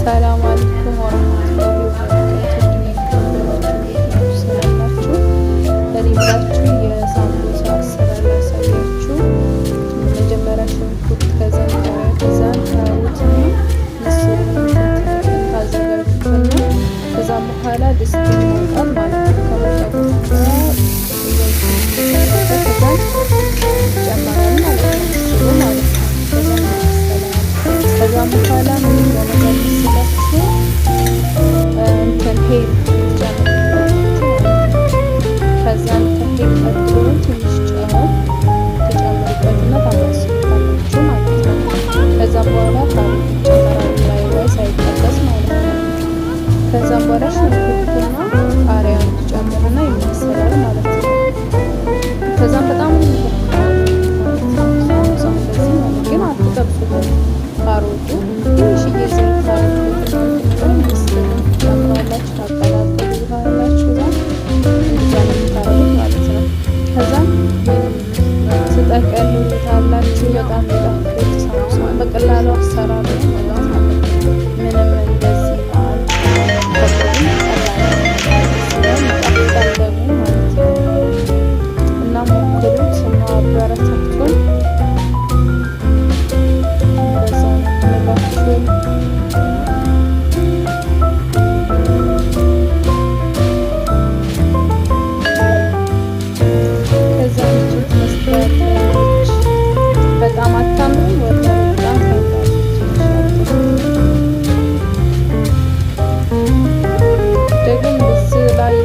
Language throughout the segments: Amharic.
ሰላም አለይኩም ወራህመቱላሂ ወበረካቱህ። ሰላማችሁ ለሪብላችሁ የሳምቡሳ አሰራር ላሳያችሁ። መጀመሪያ ሽንኩርት ከዛ ካሮት ምስር ታዘጋጁትና ከዛ በኋላ ድስት ይሞቃል ማለት ነው። ከሞቀ በኋላ ጨመራል ማለት ነው። ከዛ በኋላ ምን እንደምንመስላችሁ እንትን ሄል ጨምራችሁ ከዛ ከሄል ቀጥሎ ትንሽ ጨው ተጨምሩበትና ታማስሉታላችሁ ማለት ነው። ከዛ በኋላ ካሮት ጨምራችሁ ላይ ሳይጠበስ ማለት ነው። ከዛ በኋላ ሽንኩርትና ቃሪያን ጨምሩና ይመስላል ማለት ነው። ከዛ በጣም ግን አትጠብሱት። ካሮቱ ትንሽዬ ዘይት ታረጉበትና ጨምራላችሁ ታቀላቅሉታላችሁ። ማለት ነው። ከዛ ትጠቀልሉታላችሁ። በጣም የሚጣፍጥ ሳምቡሳ በቀላሉ አሰራር ነው። ምንም እንደዚህ እና ሞክሩት እና አበረታቱን። በጣም አታምሩም ወደ በጣም ደግሞ እዚህ ላይ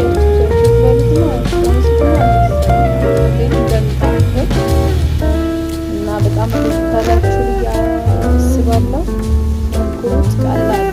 እና በጣም ተላችሁ ያስባለሁ። ሞክሩት። ቀላል